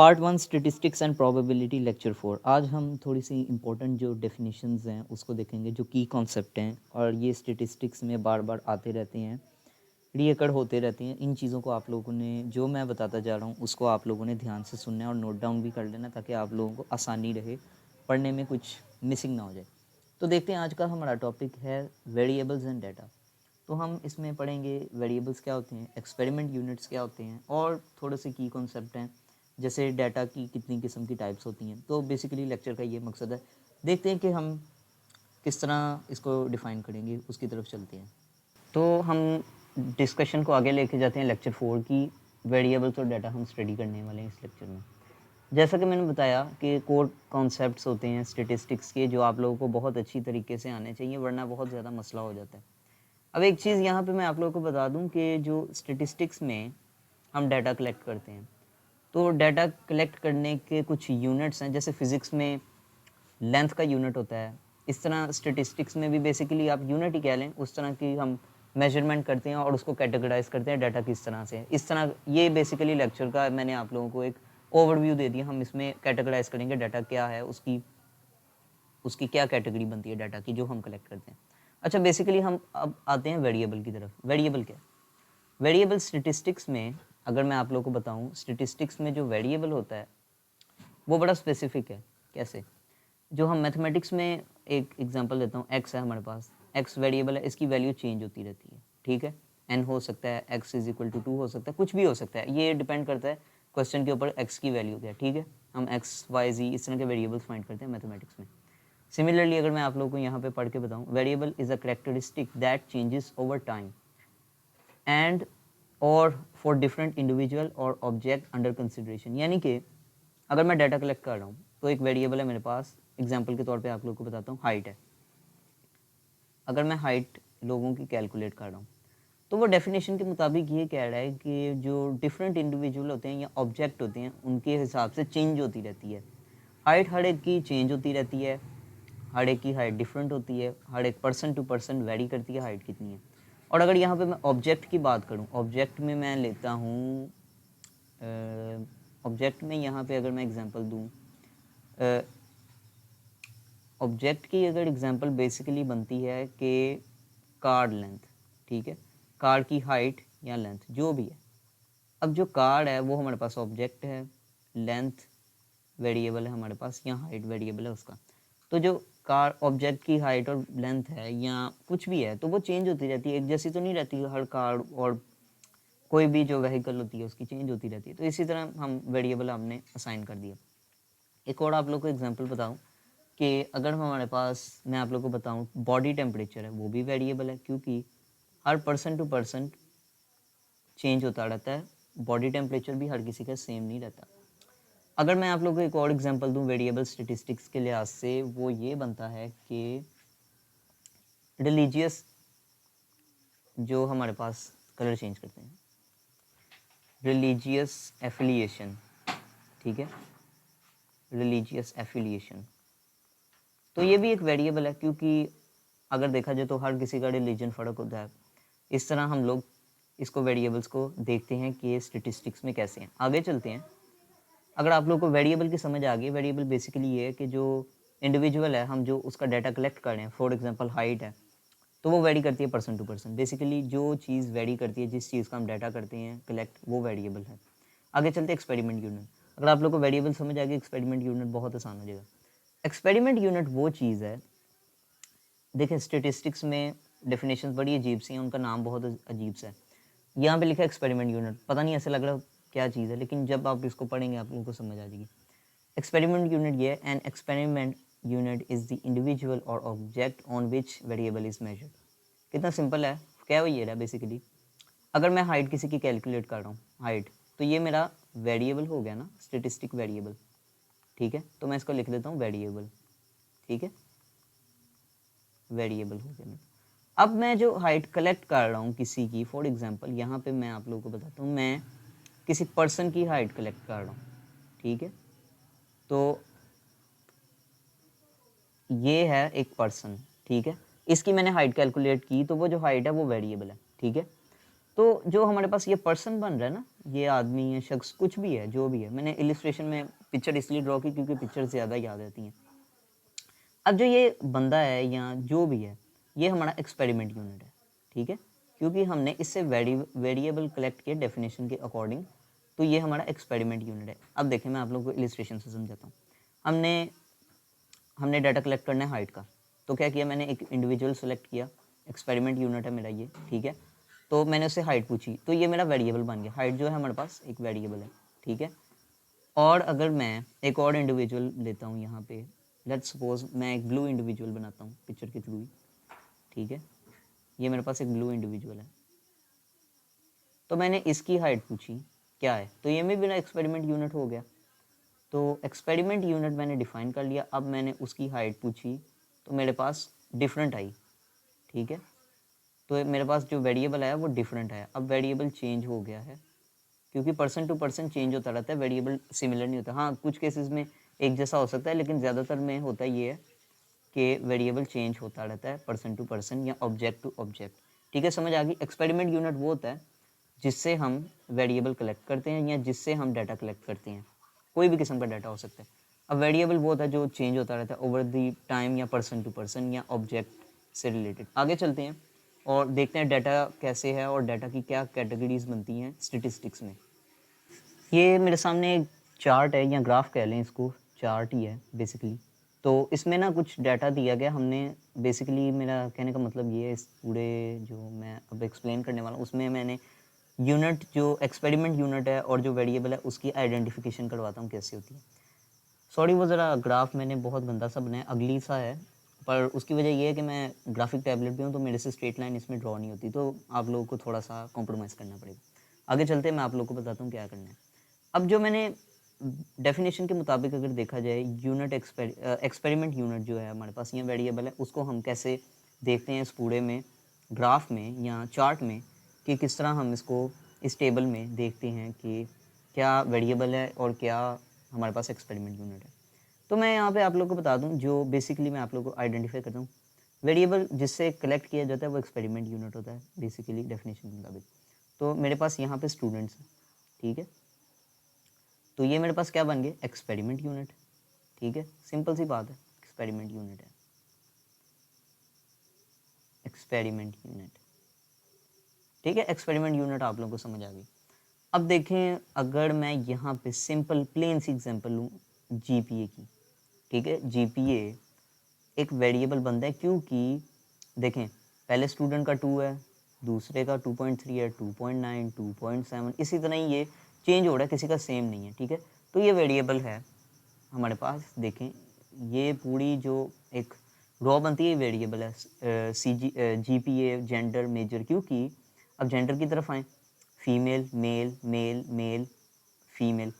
Part one statistics and probability lecture 4। आज हम थोड़ी सी इंपॉर्टेंट जो डेफिनेशंस हैं उसको देखेंगे, जो की कॉन्सेप्ट हैं और ये स्टेटिस्टिक्स में बार बार आते रहते हैं, रीअकर होते रहते हैं। इन चीज़ों को आप लोगों ने, जो मैं बताता जा रहा हूँ उसको आप लोगों ने ध्यान से सुनना है और नोट डाउन भी कर लेना, ताकि आप लोगों को आसानी रहे, पढ़ने में कुछ मिसिंग ना हो जाए। तो देखते हैं, आज का हमारा टॉपिक है वेरिएबल्स एंड डाटा। तो हम इसमें पढ़ेंगे वेरिएबल्स क्या होते हैं, एक्सपेरिमेंट यूनिट्स क्या होते हैं, और थोड़े से की कॉन्सेप्ट हैं, जैसे डाटा की कितनी किस्म की टाइप्स होती हैं। तो बेसिकली लेक्चर का ये मकसद है। देखते हैं कि हम किस तरह इसको डिफ़ाइन करेंगे, उसकी तरफ चलते हैं। तो हम डिस्कशन को आगे लेके जाते हैं लेक्चर 4 की। वेरिएबल्स और डाटा हम स्टडी करने वाले हैं इस लेक्चर में। जैसा कि मैंने बताया कि कोर कॉन्सेप्ट्स होते हैं स्टेटिस्टिक्स के, जो आप लोगों को बहुत अच्छी तरीके से आने चाहिए, वरना बहुत ज़्यादा मसला हो जाता है। अब एक चीज़ यहाँ पे मैं आप लोगों को बता दूँ कि जो स्टेटिस्टिक्स में हम डाटा कलेक्ट करते हैं, तो डाटा कलेक्ट करने के कुछ यूनिट्स हैं। जैसे फिज़िक्स में लेंथ का यूनिट होता है, इस तरह स्टेटिस्टिक्स में भी बेसिकली आप यूनिट ही कह लें, उस तरह की हम मेजरमेंट करते हैं और उसको कैटेगराइज करते हैं डाटा किस तरह से है। इस तरह ये बेसिकली लेक्चर का मैंने आप लोगों को एक ओवरव्यू दे दिया। हम इसमें कैटेगराइज करेंगे डाटा क्या है, उसकी क्या कैटेगरी बनती है डाटा की जो हम कलेक्ट करते हैं। अच्छा, बेसिकली हम अब आते हैं वेरिएबल की तरफ। वेरिएबल क्या है? वेरिएबल स्टेटिस्टिक्स में, अगर मैं आप लोगों को बताऊं, स्टेटिस्टिक्स में जो वेरिएबल होता है वो बड़ा स्पेसिफिक है। कैसे? जो हम मैथमेटिक्स में, एक एग्जांपल देता हूँ, एक्स है हमारे पास, एक्स वेरिएबल है, इसकी वैल्यू चेंज होती रहती है, ठीक है। एन हो सकता है, एक्स इज इक्वल टू 2 हो सकता है, कुछ भी हो सकता है, ये डिपेंड करता है क्वेश्चन के ऊपर एक्स की वैल्यू क्या है, ठीक है। हम एक्स वाई जी इस तरह के वेरिएबल्स फाइंड करते हैं मैथमेटिक्स में। सिमिलरली अगर मैं आप लोगों को यहाँ पे पढ़ के बताऊँ, variable is a characteristic that changes over time and और for different individual or object under consideration. यानी कि अगर मैं डाटा कलेक्ट कर रहा हूँ तो एक वेरिएबल है मेरे पास, एग्जांपल के तौर पे आप लोगों को बताता हूँ, हाइट है। अगर मैं हाइट लोगों की कैलकुलेट कर रहा हूँ तो वो डेफिनेशन के मुताबिक ये कह रहा है कि जो डिफरेंट इंडिविजुअल होते हैं या ऑब्जेक्ट होते हैं उनके हिसाब से चेंज होती रहती है। हाइट हर एक की चेंज होती रहती है, हर एक की हाइट डिफरेंट होती है, हर एक पर्सन टू पर्सन वेरी करती है हाइट कितनी है। और अगर यहाँ पे मैं ऑब्जेक्ट की बात करूँ, ऑब्जेक्ट में मैं लेता हूँ, ऑब्जेक्ट में यहाँ पे अगर मैं एग्जांपल दूँ, ऑब्जेक्ट की अगर एग्जांपल बेसिकली बनती है कि कार्ड लेंथ, ठीक है, कार्ड की हाइट या लेंथ जो भी है। अब जो कार्ड है वो हमारे पास ऑब्जेक्ट है, लेंथ वेरिएबल है हमारे पास, या हाइट वेरिएबल है उसका। तो जो कार ऑब्जेक्ट की हाइट और लेंथ है या कुछ भी है, तो वो चेंज होती रहती है, एक जैसी तो नहीं रहती हर कार, और कोई भी जो व्हीकल होती है उसकी चेंज होती रहती है। तो इसी तरह हम वेरिएबल हमने असाइन कर दिया। एक और आप लोग को एग्जांपल बताऊं कि अगर हमारे पास, मैं आप लोग को बताऊं, बॉडी टेम्परेचर है, वो भी वेरिएबल है, क्योंकि हर पर्सन टू पर्सन चेंज होता रहता है। बॉडी टेम्परेचर भी हर किसी का सेम नहीं रहता। अगर मैं आप लोग को एक और एग्जांपल दूं वेरिएबल स्टेटिस्टिक्स के लिहाज से, वो ये बनता है कि रिलीजियस, जो हमारे पास कलर चेंज करते हैं, रिलीजियस एफिलिएशन, ठीक है, रिलीजियस एफिलिएशन, तो ये भी एक वेरिएबल है, क्योंकि अगर देखा जाए तो हर किसी का रिलीजन फ़र्क होता है। इस तरह हम लोग इसको वेरिएबल्स को देखते हैं कि स्टेटिस्टिक्स में कैसे हैं। आगे चलते हैं। अगर आप लोग को वेरिएबल की समझ आ गई, वेरिएबल बेसिकली ये है कि जो इंडिविजुअल है, हम जो उसका डाटा कलेक्ट कर रहे हैं, फॉर एग्जांपल हाइट है, तो वो वेरी करती है पर्सन टू पर्सन। बेसिकली जो चीज़ वेरी करती है, जिस चीज़ का हम डाटा करते हैं कलेक्ट, वो वेरिएबल है। आगे चलते हैं एक्सपेरिमेंट यूनिट। अगर आप लोग को वेरिएबल समझ आ गई, एक्सपेरिमेंट यूनिट बहुत आसान हो जाएगा। एक्सपेरिमेंट यूनिट वो चीज़ है, देखिए स्टेटिस्टिक्स में डेफिनेशंस बड़ी अजीब सी हैं, उनका नाम बहुत अजीब सा है। यहाँ पे लिखा है एक्सपेरिमेंट यूनिट, पता नहीं ऐसे लग रहा क्या चीज़ है, लेकिन जब आप इसको पढ़ेंगे आप लोगों को समझ आ जाएगी। एक्सपेरिमेंट यूनिट ये है, an experiment unit is the individual or object on which variable is measured. कितना सिंपल है, क्या वो ये रहा बेसिकली। अगर मैं हाइट किसी की कैलकुलेट कर रहा हूँ, हाइट, तो ये मेरा वेरिएबल हो गया ना, स्टेटिस्टिक वेरिएबल, ठीक है। तो मैं इसको लिख देता हूँ वेरिएबल, ठीक है, वेरिएबल हो गया मेरा। अब मैं जो हाइट कलेक्ट कर रहा हूँ किसी की, फॉर एग्जांपल यहाँ पे मैं आप लोगों को बताता हूँ, मैं किसी पर्सन की हाइट कलेक्ट कर रहा हूँ, ठीक है। तो ये है एक पर्सन, ठीक है, इसकी मैंने हाइट कैलकुलेट की, तो वो जो हाइट है वो वेरिएबल है, ठीक है। तो जो हमारे पास ये पर्सन बन रहा है ना, ये आदमी है, शख्स, कुछ भी है, जो भी है, मैंने इलिस्ट्रेशन में पिक्चर इसलिए ड्रॉ की क्योंकि पिक्चर ज़्यादा याद रहती हैं। अब जो ये बंदा है या जो भी है, ये हमारा एक्सपेरिमेंट यूनिट है, ठीक है, क्योंकि हमने इससे वेरिएबल कलेक्ट किया डेफिनेशन के अकॉर्डिंग, तो ये हमारा एक्सपेरिमेंट यूनिट है। अब देखें, मैं आप लोगों को इलिस्ट्रेशन से समझाता हूँ। हमने हमने डाटा कलेक्ट करना है हाइट का, तो क्या किया, मैंने एक इंडिविजुअल सेलेक्ट किया, एक्सपेरिमेंट यूनिट है मेरा ये, ठीक है, तो मैंने उससे हाइट पूछी, तो ये मेरा वेरिएबल बन गया। हाइट जो है हमारे पास एक वेरिएबल है, ठीक है। और अगर मैं एक और इंडिविजुअल लेता हूँ यहाँ पे, लेट्स सपोज मैं एक ब्लू इंडिविजुअल बनाता हूँ पिक्चर के थ्रू ही, ठीक है, ये मेरे पास एक ब्लू इंडिविजुअल है, तो मैंने इसकी हाइट पूछी क्या है, तो ये मेरा एक्सपेरिमेंट यूनिट हो गया। तो एक्सपेरिमेंट यूनिट मैंने डिफाइन कर लिया। अब मैंने उसकी हाइट पूछी तो मेरे पास डिफरेंट आई, ठीक है, तो मेरे पास जो वेरिएबल आया वो डिफरेंट आया। अब वेरिएबल चेंज हो गया है, क्योंकि पर्सन टू पर्सन चेंज होता रहता है, वेरिएबल सिमिलर नहीं होता। हाँ, कुछ केसेस में एक जैसा हो सकता है, लेकिन ज़्यादातर में होता ये है कि वेरिएबल चेंज होता रहता है पर्सन टू पर्सन या ऑब्जेक्ट टू ऑब्जेक्ट, ठीक है, समझ आ गई। एक्सपेरिमेंट यूनिट वो होता है जिससे हम वेरिएबल कलेक्ट करते हैं या जिससे हम डाटा कलेक्ट करते हैं, कोई भी किस्म का डाटा हो सकता है। अब वेरिएबल वो होता है जो चेंज होता रहता है ओवर द टाइम या पर्सन टू पर्सन या ऑब्जेक्ट से रिलेटेड। आगे चलते हैं और देखते हैं डाटा कैसे है और डाटा की क्या कैटेगरीज बनती हैं स्टेटिस्टिक्स में। ये मेरे सामने एक चार्ट है या ग्राफ कह लें इसको, चार्ट ही है बेसिकली। तो इसमें ना कुछ डाटा दिया गया हमने, बेसिकली मेरा कहने का मतलब ये है, इस पूरे जो मैं अब एक्सप्लेन करने वाला हूँ उसमें मैंने यूनिट जो एक्सपेरिमेंट यूनिट है और जो वेरिएबल है उसकी आइडेंटिफिकेशन करवाता हूँ कैसे होती है। सॉरी, वो ज़रा ग्राफ मैंने बहुत गंदा सा बनाया, अगली सा है, पर उसकी वजह ये है कि मैं ग्राफिक टैबलेट भी हूँ तो मेरे से स्ट्रेट लाइन इसमें ड्रॉ नहीं होती, तो आप लोगों को थोड़ा सा कॉम्प्रोमाइज़ करना पड़ेगा। आगे चलते हैं, मैं आप लोगों को बताता हूँ क्या करना है। अब जो मैंने डेफिनेशन के मुताबिक अगर देखा जाए, यूनिट एक्सपेरिमेंट यूनिट जो है हमारे पास, ये वेरिएबल है, उसको हम कैसे देखते हैं इस पूरे में, ग्राफ में या चार्ट में, कि किस तरह हम इसको इस टेबल में देखते हैं कि क्या वेरिएबल है और क्या हमारे पास एक्सपेरिमेंट यूनिट है। तो मैं यहाँ पे आप लोगों को बता दूँ, जो बेसिकली मैं आप लोगों को आइडेंटिफाई करता हूँ, वेरिएबल जिससे कलेक्ट किया जाता है वो एक्सपेरिमेंट यूनिट होता है बेसिकली डेफिनेशन के मुताबिक। तो मेरे पास यहाँ पे स्टूडेंट्स हैं, ठीक है, तो ये मेरे पास क्या बन गए, एक्सपेरिमेंट यूनिट, ठीक है, सिंपल सी बात है, एक्सपेरिमेंट यूनिट है, एक्सपेरिमेंट यूनिट, ठीक है, एक्सपेरिमेंट यूनिट आप लोगों को समझ आ गई। अब देखें, अगर मैं यहाँ पे सिंपल प्लेन सी एग्जांपल लूँ जीपीए की, ठीक है, जीपीए एक वेरिएबल बनता है, क्योंकि देखें पहले स्टूडेंट का 2 है, दूसरे का 2.3 है, 2.9, 2.7, इसी तरह ही ये चेंज हो रहा है, किसी का सेम नहीं है, ठीक है। तो ये वेरिएबल है हमारे पास। देखें, ये पूरी जो एक रॉ बनती है वेरिएबल है, जीपीए जेंडर मेजर, क्योंकि अब जेंडर की तरफ आए, female male, male male female,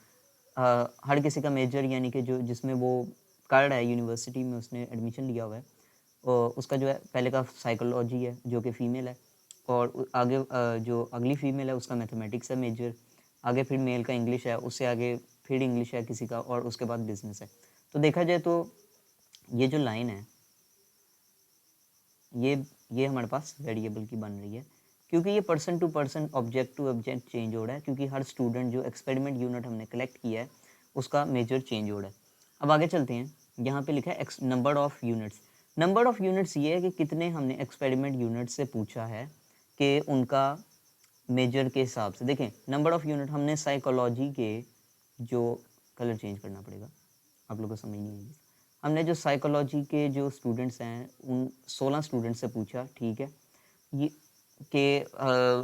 हर किसी का मेजर, यानी कि जो जिसमें वो कार्ड है यूनिवर्सिटी में उसने एडमिशन लिया हुआ है, और उसका जो है पहले का साइकोलॉजी है जो कि फ़ीमेल है, और आगे जो अगली फ़ीमेल है उसका मैथमेटिक्स है मेजर, आगे फिर मेल का इंग्लिश है, उससे आगे फिर इंग्लिश है किसी का, और उसके बाद बिजनेस है। तो देखा जाए तो ये जो लाइन है, ये हमारे पास वेरिएबल की बन रही है, क्योंकि ये person to person object to object change हो रहा है, क्योंकि हर स्टूडेंट जो एक्सपेरिमेंट यूनिट हमने कलेक्ट किया है उसका मेजर चेंज हो रहा है। अब आगे चलते हैं, यहाँ पे लिखा है number of units. Number of units ये है कि कितने हमने एक्सपेरिमेंट यूनिट से पूछा है कि उनका मेजर के हिसाब से। देखें, नंबर ऑफ़ यूनिट हमने साइकोलॉजी के जो कलर चेंज करना पड़ेगा, आप लोगों को समझ नहीं आएगी। हमने जो साइकोलॉजी के जो स्टूडेंट्स हैं उन 16 स्टूडेंट से पूछा, ठीक है, ये कि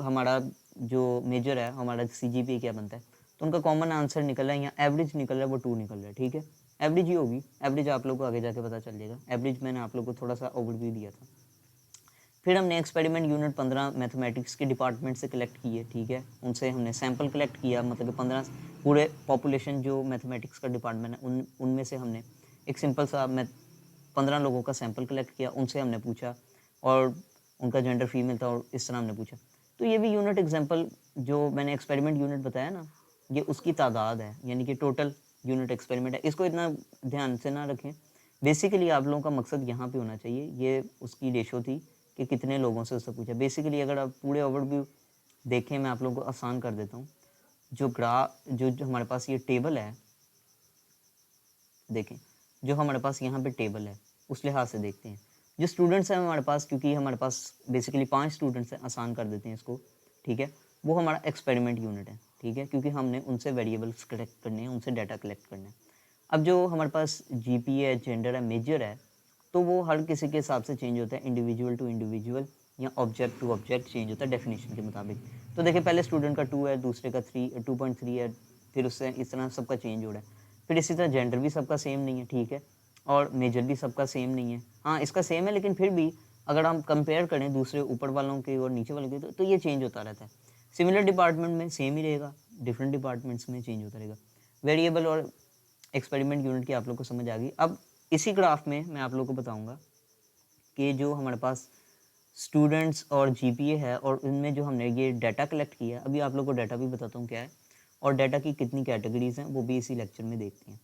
हमारा जो मेजर है, हमारा सीजीपीए क्या बनता है, तो उनका कॉमन आंसर निकल रहा है या एवरेज निकल रहा है, वो 2 निकल रहा है, ठीक है, एवरेज ही होगी, एवरेज आप लोग को आगे जाके पता चल जाएगा। एवरेज मैंने आप लोग को थोड़ा सा ओवरव्यू दिया था। फिर हमने एक्सपेरिमेंट यूनिट 15 मैथमेटिक्स के डिपार्टमेंट से कलेक्ट किए, ठीक है, उनसे हमने सैंपल कलेक्ट किया, मतलब कि 15 पूरे पॉपुलेशन जो मैथमेटिक्स का डिपार्टमेंट है उनमें से हमने एक सिंपल सा 15 लोगों का सैंपल कलेक्ट किया, उनसे हमने पूछा और उनका जेंडर फीमेल था और इस तरह हमने पूछा। तो ये भी यूनिट एग्जांपल जो मैंने एक्सपेरिमेंट यूनिट बताया ना, ये उसकी तादाद है, यानी कि टोटल यूनिट एक्सपेरिमेंट है। इसको इतना ध्यान से ना रखें, बेसिकली आप लोगों का मकसद यहाँ पे होना चाहिए, ये उसकी रेशो थी कि कितने लोगों से उससे पूछा। बेसिकली अगर आप पूरे ओवरव्यू देखें, मैं आप लोगों को आसान कर देता हूँ। जो हमारे पास ये टेबल है, देखें, जो हमारे पास यहाँ पे टेबल है उस लिहाज से देखते हैं। जो स्टूडेंट्स हैं हमारे पास, क्योंकि हमारे पास बेसिकली 5 स्टूडेंट्स हैं, आसान कर देते हैं इसको, ठीक है। वो हमारा एक्सपेरिमेंट यूनिट है, ठीक है, क्योंकि हमने उनसे वेरिएबल्स कलेक्ट करने हैं, उनसे डाटा कलेक्ट करना है। अब जो हमारे पास जीपी है, जेंडर है, मेजर है, तो वो हर किसी के हिसाब से चेंज होता है, इंडिविजुअल टू इंडिविजुअल या ऑब्जेक्ट टू ऑब्जेक्ट चेंज होता है डेफिनेशन के मुताबिक। तो देखिए, पहले स्टूडेंट का 2 है, दूसरे का 2.3 है, फिर उससे इस तरह सबका चेंज हो रहा है। फिर इसी तरह जेंडर भी सबका सेम नहीं है, ठीक है, और मेजर भी सबका सेम नहीं है। हाँ, इसका सेम है, लेकिन फिर भी अगर हम कंपेयर करें दूसरे ऊपर वालों के और नीचे वालों के, तो ये चेंज होता रहता है। सिमिलर डिपार्टमेंट में सेम ही रहेगा, डिफरेंट डिपार्टमेंट्स में चेंज होता रहेगा। वेरिएबल और एक्सपेरिमेंट यूनिट की आप लोग को समझ आ गई। अब इसी ग्राफ में मैं आप लोग को बताऊंगा कि जो हमारे पास स्टूडेंट्स और जीपीए है, और उनमें जो हमने ये डाटा कलेक्ट किया, अभी आप लोग को डाटा भी बताता हूँ क्या है, और डाटा की कितनी कैटेगरीज हैं वो भी इसी लेक्चर में देखते हैं।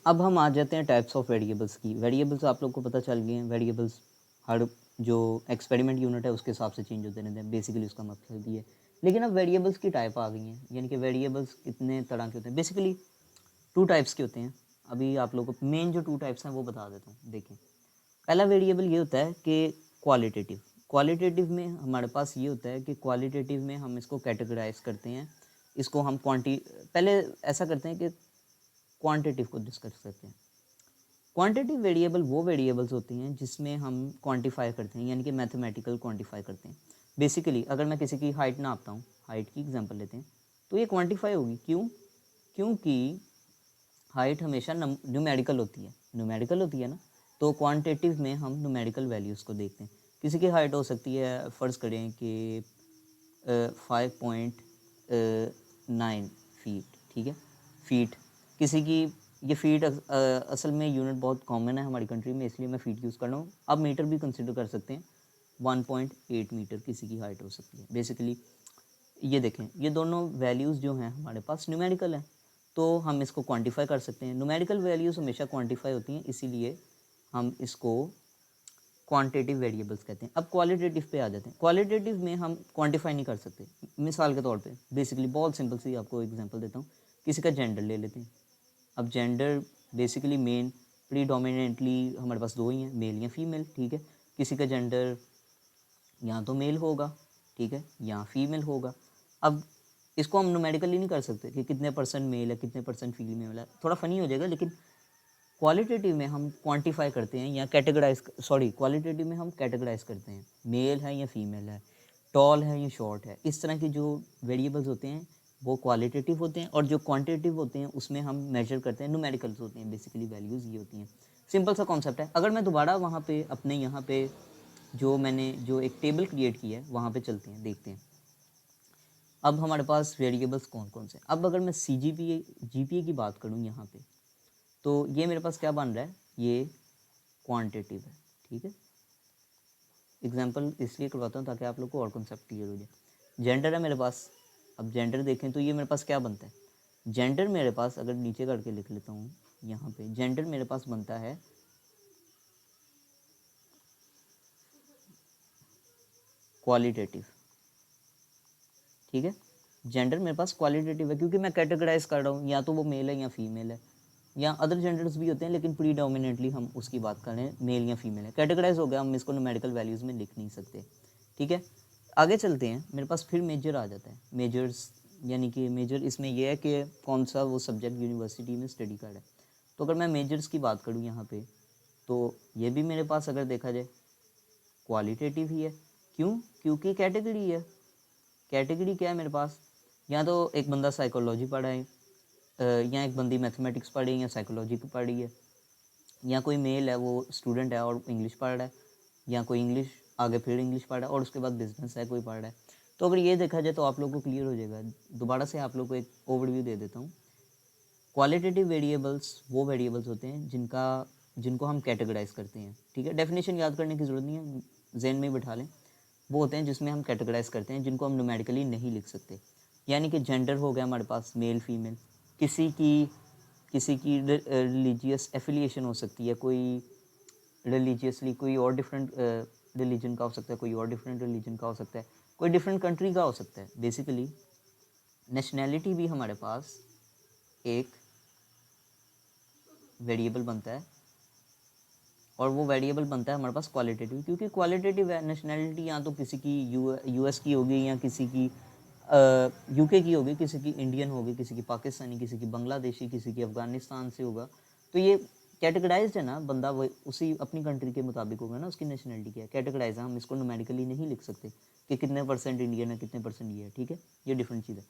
अब हम आ जाते हैं टाइप्स ऑफ वेरिएबल्स की। वेरिएबल्स आप लोग को पता चल गए हैं, वेरिएबल्स हर जो एक्सपेरिमेंट यूनिट है उसके हिसाब से चेंज होते रहते हैं, बेसिकली उसका मतलब ये है। लेकिन अब वेरिएबल्स की टाइप आ गई हैं, यानी कि वेरिएबल्स कितने तरह के होते हैं। बेसिकली 2 टाइप्स के होते हैं। अभी आप लोगों को मेन जो 2 टाइप्स हैं वो बता देता हूँ। देखें, पहला वेरिएबल ये होता है कि क्वालिटेटिव। क्वालिटेटिव में हमारे पास ये होता है कि क्वालिटेटिव में हम इसको कैटेगराइज करते हैं, इसको हम पहले ऐसा करते हैं कि क्वांटिटिव को डिस्कस करते हैं। क्वांटिटिव वेरिएबल वो वेरिएबल्स होती हैं जिसमें हम क्वांटिफाई करते हैं, यानी कि मैथमेटिकल क्वांटिफाई करते हैं। बेसिकली अगर मैं किसी की हाइट नापता हूँ, हाइट की एग्जांपल लेते हैं, तो ये क्वांटिफाई होगी। क्यों? क्योंकि हाइट हमेशा न्यूमेरिकल होती है, ना, तो क्वांटिटिव में हम न्यूमेरिकल वैल्यूज़ को देखते हैं। किसी की हाइट हो सकती है, फ़र्ज़ करें कि 5.9 फीट, ठीक है, फीट। किसी की ये फीट असल में यूनिट बहुत कॉमन है हमारी कंट्री में, इसलिए मैं फ़ीट यूज़ कर रहा हूँ। आप मीटर भी कंसिडर कर सकते हैं, 1.8 मीटर किसी की हाइट हो सकती है। बेसिकली ये देखें, ये दोनों वैल्यूज़ जो हैं हमारे पास न्यूमेरिकल हैं, तो हम इसको क्वांटिफाई कर सकते हैं। न्यूमेरिकल वैल्यूज़ हमेशा क्वांटिफाई होती हैं, इसीलिए हम इसको क्वांटिटिव वेरिएबल्स कहते हैं। अब क्वालिटेटिव पे आ जाते हैं। क्वालिटेटिव में हम क्वांटिफाई नहीं कर सकते। मिसाल के तौर पे बेसिकली बहुत सिंपल सी आपको एग्जांपल देता हूँ, किसी का जेंडर ले लेते हैं। अब जेंडर बेसिकली मेन प्रीडोमिनेंटली हमारे पास 2 ही हैं, मेल या फीमेल, ठीक है। किसी का जेंडर या तो मेल होगा, ठीक है, या फीमेल होगा। अब इसको हम न्यूमेरिकली नहीं कर सकते कि कितने परसेंट मेल है, कितने परसेंट फीमेल है, थोड़ा फनी हो जाएगा। लेकिन क्वालिटेटिव में हम क्वांटिफाई करते हैं या क्वालिटेटिव में हम कैटेगराइज करते हैं, मेल है या फीमेल है, टॉल है या शॉर्ट है। इस तरह के जो वेरिएबल्स होते हैं वो क्वालिटेटिव होते हैं, और जो क्वांटिटेटिव होते हैं उसमें हम मेजर करते हैं, न्यूमेरिकल्स होते हैं। बेसिकली वैल्यूज़ ये होती हैं। सिंपल सा कॉन्सेप्ट है। अगर मैं दोबारा वहाँ पे अपने यहाँ पे मैंने जो एक टेबल क्रिएट की है वहाँ पे चलते हैं, देखते हैं अब हमारे पास वेरिएबल्स कौन कौन से हैं। अब अगर मैं जीपीए की बात करूँ यहाँ पे, तो ये मेरे पास क्या बन रहा है, ये क्वांटिटिव है, ठीक है। एग्जांपल इसलिए करवाता हूँ ताकि आप लोग को और कॉन्सेप्ट क्लियर हो जाए। जेंडर है मेरे पास। अब जेंडर देखें तो ये मेरे पास क्या बनता है, जेंडर मेरे पास, अगर नीचे करके लिख लेता हूँ यहाँ पे, जेंडर मेरे पास बनता है क्वालिटेटिव, ठीक है। जेंडर मेरे पास क्वालिटेटिव है क्योंकि मैं कैटेगराइज कर रहा हूँ, या तो वो मेल है या फीमेल है, या अदर जेंडर्स भी होते हैं, लेकिन प्रीडोमिनेटली हम उसकी बात कर रहे हैं, मेल या फीमेल है। कैटेगराइज हो गया, हम इसको न्यूमेरिकल वैल्यूज़ में लिख नहीं सकते, ठीक है। आगे चलते हैं, मेरे पास फिर मेजर आ जाता है। मेजर्स यानी कि मेजर इसमें यह है कि कौन सा वो सब्जेक्ट यूनिवर्सिटी में स्टडी कर रहा है। तो अगर मैं मेजर्स की बात करूँ यहाँ पे, तो ये भी मेरे पास अगर देखा जाए क्वालिटेटिव ही है। क्यों? क्योंकि कैटेगरी है। कैटेगरी क्या है मेरे पास, या तो एक बंदा साइकोलॉजी पढ़ा है, या एक बंदी मैथमेटिक्स पढ़ी है या साइकोलॉजी की पढ़ी है, या कोई मेल है वो स्टूडेंट है और इंग्लिश पढ़ रहा है, या कोई इंग्लिश आगे फिर इंग्लिश पढ़ रहा है, और उसके बाद बिजनेस है कोई पढ़ रहा है। तो अगर ये देखा जाए तो आप लोग को क्लियर हो जाएगा। दोबारा से आप लोग को एक ओवरव्यू दे देता हूँ। क्वालिटेटिव वेरिएबल्स वो वेरिएबल्स होते हैं जिनको हम कैटेगराइज करते हैं, ठीक है। डेफिनेशन याद करने की ज़रूरत नहीं है, जहन में बिठा लें। वो होते हैं जिसमें हम कैटेगराइज करते हैं, जिनको हम न्यूमेरिकली नहीं लिख सकते। यानी कि जेंडर हो गया हमारे पास, मेल फीमेल। किसी की रिलीजियस एफिलिएशन हो सकती है, कोई रिलीजियसली कोई और डिफरेंट रिलीजन का हो सकता है, कोई और डिफरेंट रिलीजन का हो सकता है, कोई डिफरेंट कंट्री का हो सकता है। बेसिकली नेशनैलिटी भी हमारे पास एक वेरिएबल बनता है, और वो वेरिएबल बनता है हमारे पास क्वालिटेटिव, क्योंकि क्वालिटेटिव है नेशनैलिटी या तो किसी की यूएस की होगी, या किसी की यूके की होगी, किसी की इंडियन होगी, किसी की पाकिस्तानी, किसी की बांग्लादेशी, किसी की अफ़गानिस्तान से होगा। तो ये कैटेगराइज्ड है ना, बंदा वो उसी अपनी कंट्री के मुताबिक होगा ना, उसकी नेशनैलिटी क्या है, कैटेगराइज है। हम इसको न्यूमेरिकली नहीं लिख सकते कि कितने परसेंट इंडियन है, कितने परसेंट ये है, ठीक है, ये डिफरेंट चीज़ है।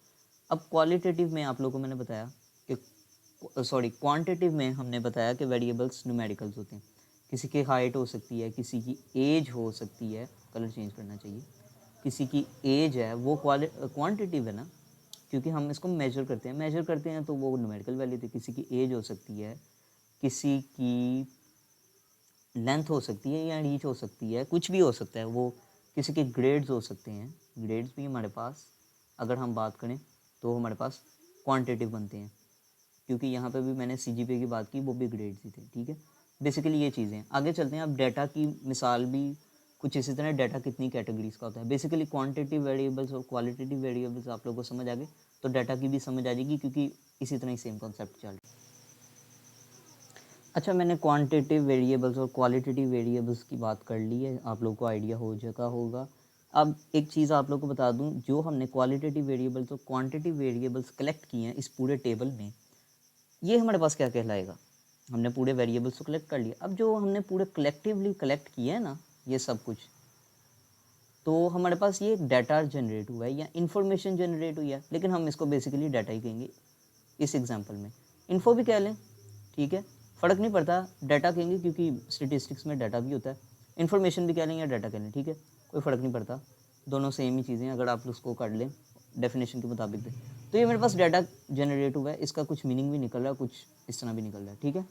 अब क्वालिटेटिव में आप लोगों को मैंने बताया कि क्वांटिटिव में हमने बताया कि वेरिएबल्स न्यूमेरिकल्स होते हैं। किसी की हाइट हो सकती है, किसी की एज हो सकती है, कलर चेंज करना चाहिए, किसी की एज है वो क्वांटिटिव है ना, क्योंकि हम इसको मेजर करते हैं तो वो न्यूमेरिकल वैल्यू थी। किसी की एज हो सकती है, किसी की लेंथ हो सकती है, या रीच हो सकती है, कुछ भी हो सकता है वो। किसी के ग्रेड्स हो सकते हैं, ग्रेड्स भी हमारे पास अगर हम बात करें तो हमारे पास क्वांटिटिव बनते हैं, क्योंकि यहाँ पे भी मैंने सीजीपीए की बात की, वो भी ग्रेड्स ही थे, ठीक है। बेसिकली ये चीज़ें। आगे चलते हैं। अब डाटा की मिसाल भी कुछ इसी तरह, डाटा कितनी कैटेगरीज का होता है। बेसिकली क्वांटिटिव वेरिएबल्स और क्वालिटेटिव वेरिएबल्स आप लोगों को समझ आ गए, तो डाटा की भी समझ आ जाएगी, क्योंकि इसी तरह ही सेम कॉन्सेप्ट चल रहा है। अच्छा, मैंने क्वांटिटिव वेरिएबल्स और क्वालिटेटिव वेरिएबल्स की बात कर ली है, आप लोगों को आइडिया हो चुका होगा। अब एक चीज़ आप लोगों को बता दूं, जो हमने क्वालिटेटिव वेरिएबल्स और क्वांटिटिव वेरिएबल्स कलेक्ट किए हैं इस पूरे टेबल में, ये हमारे पास क्या कहलाएगा। हमने पूरे वेरिएबल्स को कलेक्ट कर लिया। अब जो हमने पूरे कलेक्टिवली कलेक्ट किए हैं ना ये सब कुछ, तो हमारे पास ये डाटा जनरेट हुआ है या इन्फॉर्मेशन जनरेट हुई है, लेकिन हम इसको बेसिकली डाटा ही कहेंगे इस एग्जांपल में। इन्फो भी कह लें, ठीक है, फ़र्क नहीं पड़ता, डाटा कहेंगे क्योंकि स्टेटिस्टिक्स में डाटा भी होता है। इन्फॉर्मेशन भी कह लें या डाटा कह लें, ठीक है, कोई फ़र्क नहीं पड़ता, दोनों सेम ही चीज़ें अगर आप उसको कर लें डेफिनेशन के मुताबिक दें। तो ये मेरे पास डाटा जनरेट हुआ है, इसका कुछ मीनिंग भी निकल रहा है, कुछ इस तरह भी निकल रहा है, ठीक है।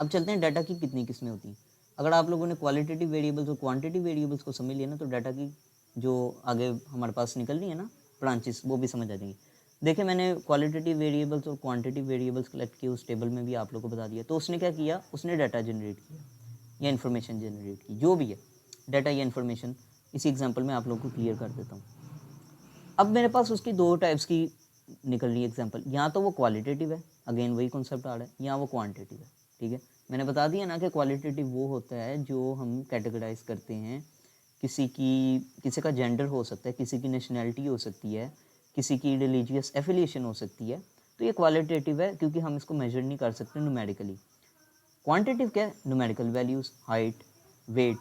अब चलते हैं डाटा की कितनी किस्में होती हैं। अगर आप लोगों ने क्वालिटेटिव वेरिएबल्स और क्वांटिटिव वेरिएबल्स को समझ लिया ना, तो डाटा की जो आगे हमारे पास निकल रही है ना ब्रांचेस, वो भी समझ आ जाएंगी। देखिए, मैंने क्वालिटेटिव वेरिएबल्स और क्वांटिटिव वेरिएबल्स कलेक्ट किए, उस टेबल में भी आप लोगों को बता दिया। तो उसने क्या किया, उसने डाटा जनरेट किया या इन्फॉर्मेशन जनरेट की, जो भी है डाटा या इन्फॉर्मेशन। इसी एग्जाम्पल में आप लोगों को क्लियर कर देता हूँ। अब मेरे पास उसकी दो टाइप्स की निकल रही है एग्जांपल, या तो वो क्वालिटेटिव है, अगेन वही कॉन्सेप्ट आ रहा है, या वो क्वांटिटिव है, ठीक है। मैंने बता दिया ना कि क्वालिटेटिव वो होता है जो हम कैटेगराइज करते हैं, किसी का जेंडर हो सकता है, किसी की नेशनैलिटी हो सकती है, किसी की रिलीजियस एफिलिएशन हो सकती है, तो ये क्वालिटेटिव है क्योंकि हम इसको मेजर नहीं कर सकते न्यूमेरिकली। क्वांटिटिव क्या है, न्यूमेरिकल वैल्यूज़, हाइट, वेट,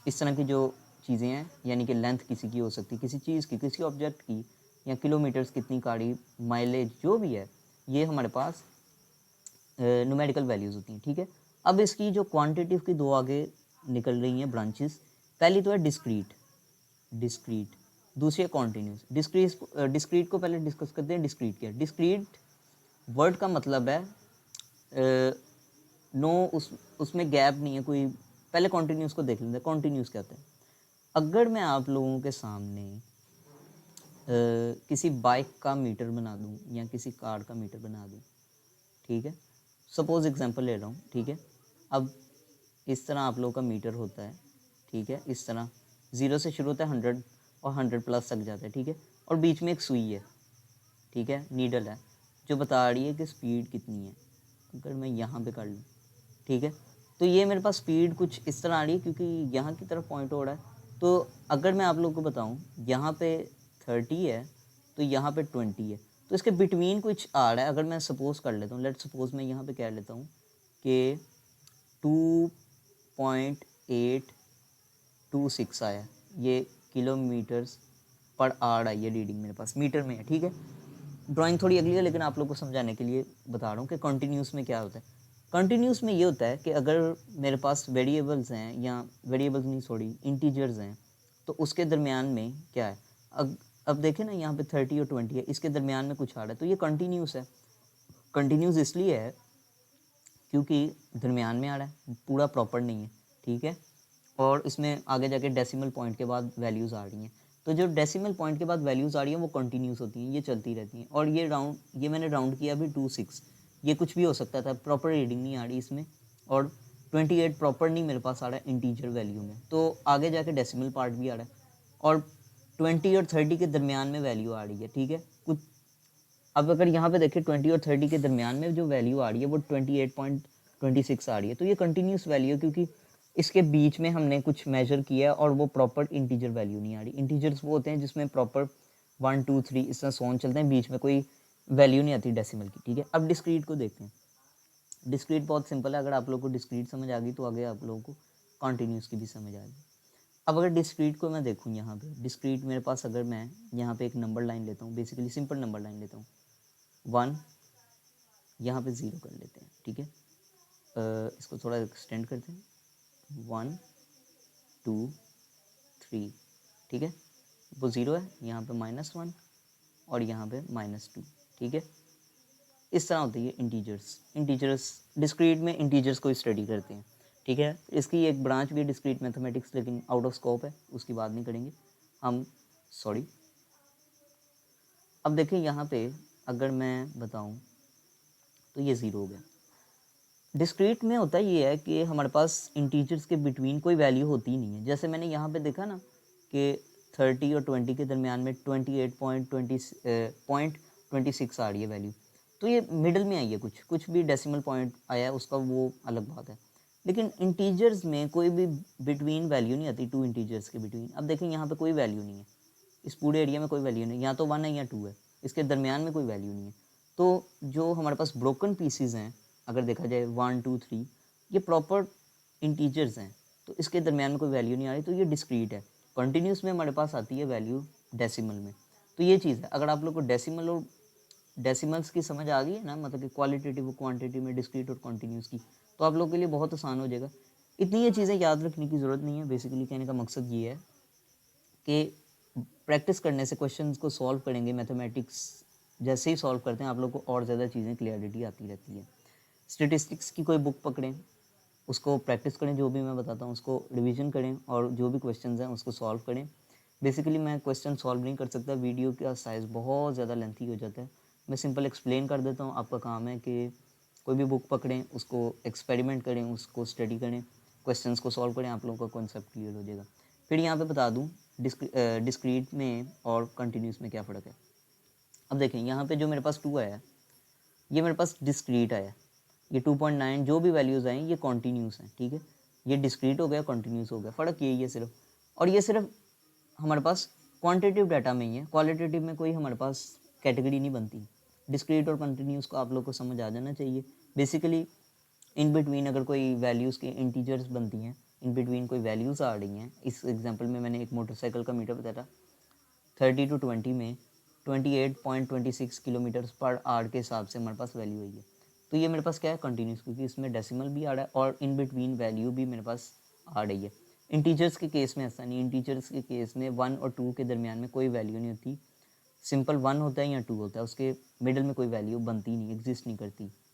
इस तरह की जो चीज़ें हैं, यानी कि लेंथ किसी की हो सकती है, किसी चीज़ की, किसी ऑब्जेक्ट की, या किलोमीटर्स कितनी गाड़ी, माइलेज, जो भी है, ये हमारे पास न्यूमेरिकल वैल्यूज़ होती हैं, ठीक है। अब इसकी जो क्वांटिटिव की दो आगे निकल रही हैं ब्रांचेस, पहली तो है डिस्क्रीट, डिस्क्रीट, दूसरी है कॉन्टीन्यूस। डिस्क्रीट को पहले डिस्कस करते हैं। डिस्क्रीट क्या है। डिस्क्रीट वर्ड का मतलब है नो, उसमें गैप नहीं है कोई। पहले कॉन्टीन्यूस को देख लेते हैं, कॉन्टीन्यूस क्या होता है। अगर मैं आप लोगों के सामने किसी बाइक का मीटर बना दूं या किसी कार का मीटर बना दूं, ठीक है, सपोज एग्जांपल ले रहा हूँ, ठीक है। अब इस तरह आप लोगों का मीटर होता है, ठीक है, इस तरह 0 से शुरू होता है 100 और 100 प्लस तक जाता है, ठीक है, और बीच में एक सुई है, ठीक है, नीडल है, जो बता रही है कि स्पीड कितनी है। अगर मैं यहाँ पे कर लूँ, ठीक है, तो ये मेरे पास स्पीड कुछ इस तरह आ रही है क्योंकि यहाँ की तरफ पॉइंट हो रहा है। तो अगर मैं आप लोगों को बताऊँ, यहाँ पे 30 है तो यहाँ पे 20 है, तो इसके बिटवीन कुछ आ रहा है। अगर मैं सपोज़ कर लेता हूँ, लेट सपोज़ मैं यहाँ पे कह लेता हूँ कि 2.826 आया, ये किलोमीटर्स पर आवर आई है रीडिंग, मेरे पास मीटर में है, ठीक है। ड्राइंग थोड़ी अगली है, लेकिन आप लोग को समझाने के लिए बता रहा हूँ कि कंटिन्यूस में क्या होता है। कंटिन्यूस में ये होता है कि अगर मेरे पास वेरिएबल्स हैं, या वेरिएबल्स नहीं सॉरी इंटीजर्स हैं, तो उसके दरमियान में क्या है। अब देखें ना, यहाँ पे 30 और 20 है, इसके दरमियान में कुछ आ रहा है, तो ये कंटिन्यूस है। कंटिन्यूस इसलिए है क्योंकि दरमियान में आ रहा है, पूरा प्रॉपर नहीं है, ठीक है, और इसमें आगे जाके डेसिमल पॉइंट के बाद वैल्यूज़ आ रही हैं। तो जो डेसिमल पॉइंट के बाद वैल्यूज़ आ रही हैं वो कंटिन्यूस होती हैं, ये चलती रहती हैं। और ये मैंने राउंड किया अभी 26, ये कुछ भी हो सकता था, प्रॉपर रीडिंग नहीं आ रही इसमें। और 28 प्रॉपर नहीं मेरे पास आ रहा है इंटीजर वैल्यू में, तो आगे जाके डेसिमल पार्ट भी आ रहा है, और 20 और 30 के दरमियान में वैल्यू आ रही है, ठीक है। कुछ अब अगर यहाँ पे देखें 20 और 30 के दरमियान में जो वैल्यू आ रही है वो 28.26 आ रही है, तो ये कंटिन्यूस वैल्यू है, क्योंकि इसके बीच में हमने कुछ मेजर किया है और वो प्रॉपर इंटीजर वैल्यू नहीं आ रही। इंटीजर्स वो होते हैं जिसमें प्रॉपर 1 2 3 इस तरह सोन चलते हैं, बीच में कोई वैल्यू नहीं आती डेसिमल की, ठीक है। अब डिस्क्रीट को देखते हैं। डिस्क्रीट बहुत सिंपल है, अगर आप लोग को डिस्क्रीट समझ आ गई तो आगे आप लोगों को कॉन्टीन्यूस की भी समझ आ गई। अब अगर डिस्क्रीट को मैं देखूँ, यहाँ पे डिस्क्रीट मेरे पास अगर मैं यहाँ पे एक नंबर लाइन लेता हूँ, बेसिकली सिंपल नंबर लाइन लेता हूँ 1, यहाँ पे 0 कर लेते हैं, ठीक है। इसको थोड़ा एक्सटेंड करते हैं 1 2 3, ठीक है। वो 0 है, यहाँ पे -1 और यहाँ पे -2, ठीक है। इस तरह होती है इंटीजर्स डिस्क्रीट में इंटीजर्स को स्टडी करते हैं, ठीक है। इसकी एक ब्रांच भी है डिस्क्रीट मैथमेटिक्स, लेकिन आउट ऑफ स्कोप है, उसकी बात नहीं करेंगे हम, सॉरी। अब देखिए यहाँ पे अगर मैं बताऊँ तो ये 0 हो गया। डिस्क्रीट में होता ये है कि हमारे पास इंटीजर्स के बिटवीन कोई वैल्यू होती ही नहीं है। जैसे मैंने यहाँ पे देखा ना कि 30 और 20 के दरमियान में 28.26 आ रही है वैल्यू, तो ये मिडल में आई है, कुछ भी डेसिमल पॉइंट आया है उसका वो अलग बात है। लेकिन इंटीजर्स में कोई भी बिटवीन वैल्यू नहीं आती, टू इंटीजर्स के बिटवीन। अब देखें यहाँ पे कोई वैल्यू नहीं है, इस पूरे एरिया में कोई वैल्यू नहीं, या तो 1 है या 2 है, इसके दरमियान में कोई वैल्यू नहीं है। तो जो हमारे पास ब्रोकन पीसीज हैं, अगर देखा जाए 1 2 3, ये प्रॉपर इंटीजर्स हैं, तो इसके दरमियान में कोई वैल्यू नहीं आ रही, तो ये डिस्क्रीट है। कंटिन्यूस में हमारे पास आती है वैल्यू डेसिमल में। तो ये चीज़ है, अगर आप लोग को डेसिमल और डेसिमल्स की समझ आ गई है ना, मतलब कि क्वालिटेटिव और क्वांटिटी में डिस्क्रीट और कॉन्टीन्यूस की, तो आप लोग के लिए बहुत आसान हो जाएगा। इतनी ये चीज़ें याद रखने की ज़रूरत नहीं है। बेसिकली कहने का मकसद ये है कि प्रैक्टिस करने से क्वेश्चंस को सॉल्व करेंगे, मैथमेटिक्स जैसे ही सॉल्व करते हैं आप लोग को और ज़्यादा चीज़ें क्लियरिटी आती रहती है। स्टेटिस्टिक्स की कोई बुक पकड़ें, उसको प्रैक्टिस करें, जो भी मैं बताता हूँ उसको रिवीजन करें, और जो भी क्वेश्चंस हैं उसको सॉल्व करें। बेसिकली मैं क्वेश्चन सॉल्व नहीं कर सकता, वीडियो का साइज़ बहुत ज़्यादा लेंथी हो जाता है। मैं सिंपल एक्सप्लेन कर देता हूँ, आपका काम है कि कोई भी बुक पकड़ें, उसको एक्सपेरिमेंट करें, उसको स्टडी करें, क्वेश्चंस को सॉल्व करें, आप लोगों का कॉन्सेप्ट क्लियर हो जाएगा। फिर यहाँ पे बता दूँ डिस्क्रीट में और कंटिन्यूस में क्या फ़र्क है। अब देखें यहाँ पे जो मेरे पास 2 आया है, ये मेरे पास डिस्क्रीट आया, ये 2.9 जो भी वैल्यूज़ आए ये कॉन्टीन्यूस हैं, ठीक है। ये डिस्क्रीट हो गया, कॉन्टीन्यूस हो गया, फ़र्क यही है सिर्फ। और ये सिर्फ हमारे पास क्वांटिटेटिव डाटा में ही है, क्वालिटेटिव में कोई हमारे पास कैटेगरी नहीं बनती। डिस्क्रीट और कंटिन्यूस को आप लोग को समझ आ जाना चाहिए। बेसिकली इन बिटवीन अगर कोई वैल्यूज़ के इंटीजर्स बनती हैं, इन बिटवीन कोई वैल्यूज़ आ रही हैं, इस एग्जांपल में मैंने एक मोटरसाइकिल का मीटर बताया, 30 to 20 में 28.26 किलोमीटर पर आवर के हिसाब से हमारे पास वैल्यू आई है। तो ये मेरे पास क्या है, कंटिन्यूस, क्योंकि इसमें डेसिमल भी आ रहा है और इन बिटवीन वैल्यू भी मेरे पास आ रही है। इंटीजर्स के केस में ऐसा नहीं, इंटीजर्स के केस में 1 और 2 के दरमियान में कोई वैल्यू नहीं होती, सिंपल 1 होता है या 2 होता है, उसके मिडल में कोई वैल्यू बनती नहीं, एग्जिस्ट नहीं करती।